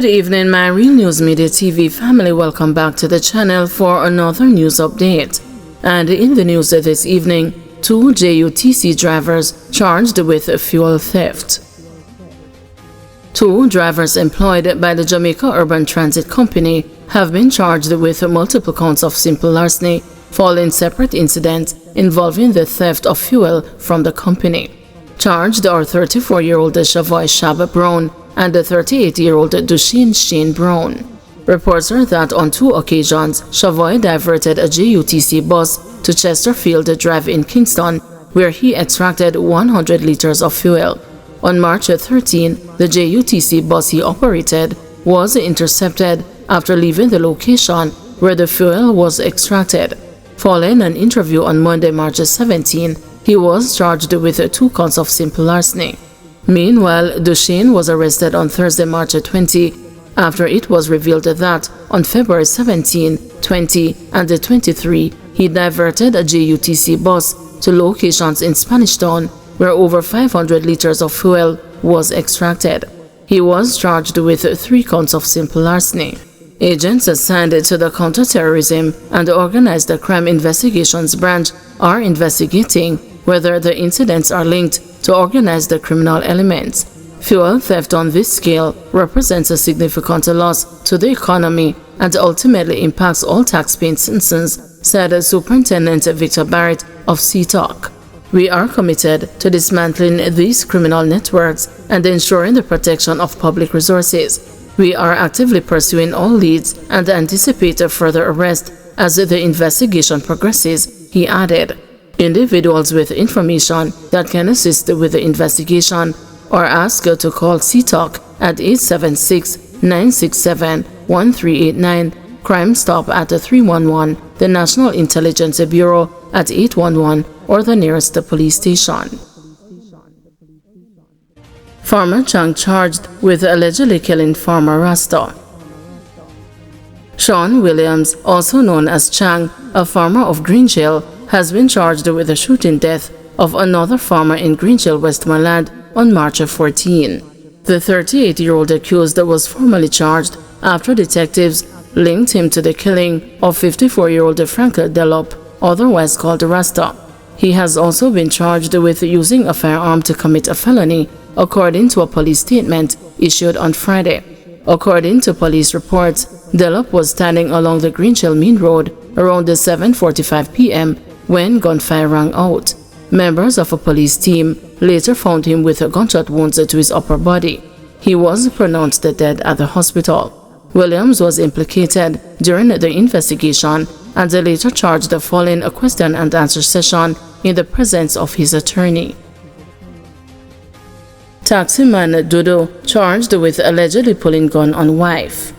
Good evening, my Real News Media TV family. Welcome back to the channel for another news update. And in the news this evening, 2 JUTC drivers charged with fuel theft. 2 drivers employed by the Jamaica Urban Transit Company have been charged with multiple counts of simple larceny following separate incidents involving the theft of fuel from the company. Charged are 34-year-old Shavoy Shab Brown and the 38-year-old Dushin Shane Brown. Reports are that on 2 occasions, Shavoy diverted a JUTC bus to Chesterfield Drive in Kingston, where he extracted 100 liters of fuel. On March 13, the JUTC bus he operated was intercepted after leaving the location where the fuel was extracted. Following an interview on Monday, March 17, he was charged with 2 counts of simple larceny. Meanwhile, Duchesne was arrested on Thursday, March 20, after it was revealed that on February 17, 20, and 23, he diverted a JUTC bus to locations in Spanish Town where over 500 liters of fuel was extracted. He was charged with 3 counts of simple larceny. Agents assigned to the Counterterrorism and Organized Crime Investigations Branch are investigating whether the incidents are linked to organized criminal elements. Fuel theft on this scale represents a significant loss to the economy and ultimately impacts all taxpaying citizens, said Superintendent Victor Barrett of CTOC. We are committed to dismantling these criminal networks and ensuring the protection of public resources. We are actively pursuing all leads and anticipate a further arrest as the investigation progresses, he added. Individuals with information that can assist with the investigation are asked to call CTOC at 876-967-1389, Crime Stop at 311, the National Intelligence Bureau at 811, or the nearest police station. Farmer Chang charged with allegedly killing farmer Rasta. Sean Williams, also known as Chang, a farmer of Greenhill, has been charged with the shooting death of another farmer in Greenhill, Westmoreland on March 14. The 38-year-old accused was formally charged after detectives linked him to the killing of 54-year-old Frank Delop, otherwise called Rasta. He has also been charged with using a firearm to commit a felony, according to a police statement issued on Friday. According to police reports, Delop was standing along the Greenhill Main Road around 7:45 p.m. when gunfire rang out. Members of a police team later found him with gunshot wounds to his upper body. He was pronounced dead at the hospital. Williams was implicated during the investigation and later charged following a question and answer session in the presence of his attorney. Taximan Dudu charged with allegedly pulling gun on wife.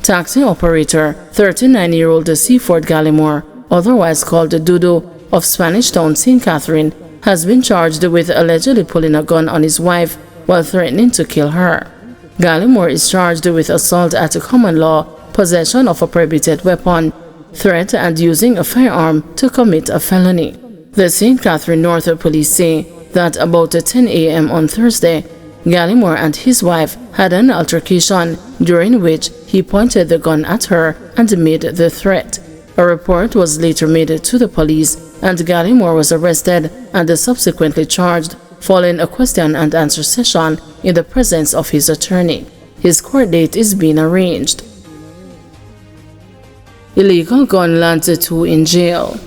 Taxi operator 39-year-old Seaford Gallimore, otherwise called Dudu, of Spanish Town, St. Catherine, has been charged with allegedly pulling a gun on his wife while threatening to kill her. Gallimore is charged with assault at common law, possession of a prohibited weapon, threat, and using a firearm to commit a felony. The St. Catherine North police say that about 10 a.m. on Thursday, Gallimore and his wife had an altercation during which he pointed the gun at her and made the threat. A report was later made to the police and Gallimore was arrested and subsequently charged following a question and answer session in the presence of his attorney. His court date is being arranged. Illegal gun lands 2 in jail.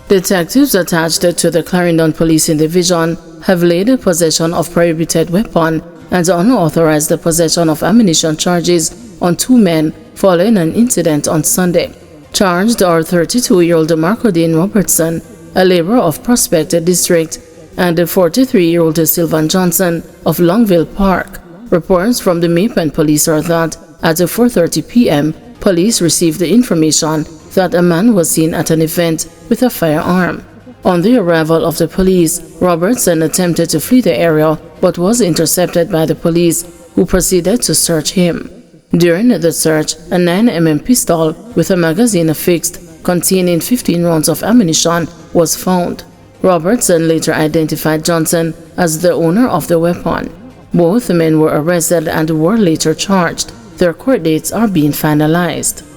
Detectives attached to the Clarendon Policing Division have laid possession of prohibited weapon and unauthorized possession of ammunition charges on 2 men following an incident on Sunday. Charged are 32-year-old Marco Dean Robertson, a laborer of Prospect District, and 43-year-old Sylvan Johnson of Longville Park. Reports from the Mapen Police are that at 4:30 p.m., police received the information that a man was seen at an event with a firearm. On the arrival of the police, Robertson attempted to flee the area but was intercepted by the police, who proceeded to search him. During the search, a 9mm pistol with a magazine affixed containing 15 rounds of ammunition was found. Robertson later identified Johnson as the owner of the weapon. Both men were arrested and were later charged. Their court dates are being finalized.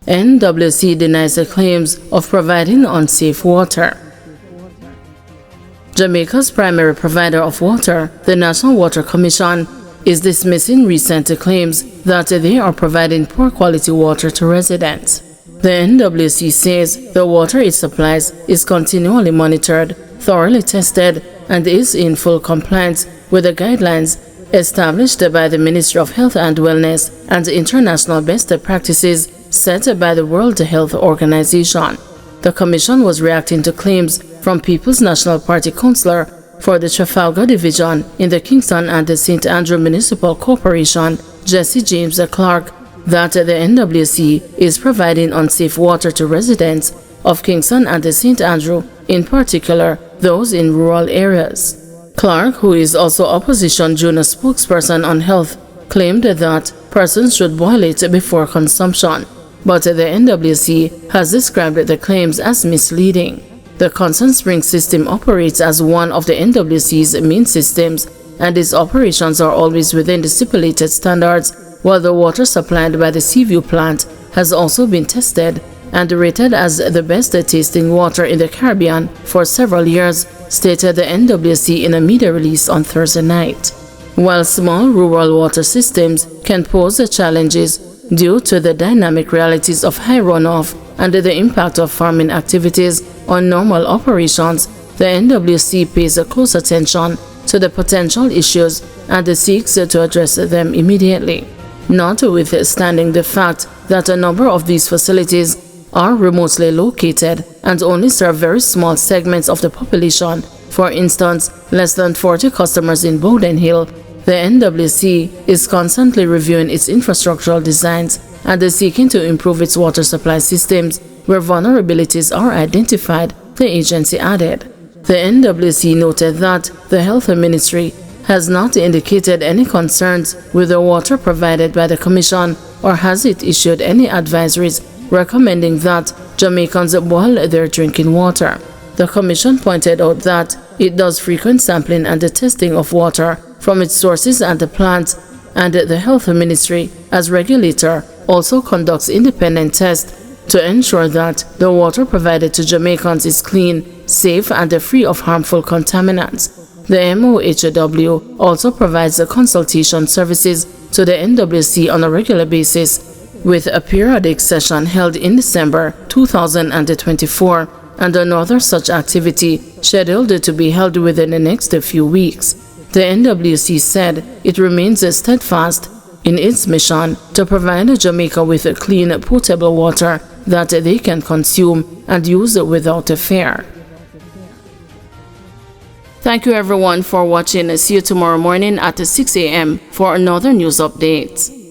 NWC denies the claims of providing unsafe water. Jamaica's primary provider of water, the National Water Commission, is dismissing recent claims that they are providing poor quality water to residents. The NWC says the water it supplies is continually monitored, thoroughly tested, and is in full compliance with the guidelines established by the Ministry of Health and Wellness and international best practices set by the World Health Organization. The Commission was reacting to claims from People's National Party councillor for the Trafalgar Division in the Kingston and the St. Andrew Municipal Corporation, Jesse James Clark, that the NWC is providing unsafe water to residents of Kingston and the St. Andrew, in particular those in rural areas. Clark, who is also opposition junior spokesperson on health, claimed that persons should boil it before consumption, but the NWC has described the claims as misleading. The Constant Spring system operates as one of the NWC's main systems, and its operations are always within the stipulated standards, while the water supplied by the Seaview plant has also been tested and rated as the best tasting water in the Caribbean for several years, stated the NWC in a media release on Thursday night. While small rural water systems can pose challenges due to the dynamic realities of high runoff and the impact of farming activities on normal operations, the NWC pays close attention to the potential issues and seeks to address them immediately. Notwithstanding the fact that a number of these facilities are remotely located and only serve very small segments of the population, for instance, less than 40 customers in Bowden Hill, the NWC is constantly reviewing its infrastructural designs and is seeking to improve its water supply systems where vulnerabilities are identified, the agency added. The NWC noted that the Health Ministry has not indicated any concerns with the water provided by the Commission, or has it issued any advisories recommending that Jamaicans boil their drinking water. The Commission pointed out that it does frequent sampling and testing of water from its sources and the plants, and the Health Ministry, as regulator, also conducts independent tests to ensure that the water provided to Jamaicans is clean, safe, and free of harmful contaminants. The MOHW also provides consultation services to the NWC on a regular basis, with a periodic session held in December 2024 and another such activity scheduled to be held within the next few weeks. The NWC said it remains steadfast in its mission to provide Jamaica with clean, potable water that they can consume and use without fear. Thank you everyone for watching. See you tomorrow morning at 6 a.m. for another news update.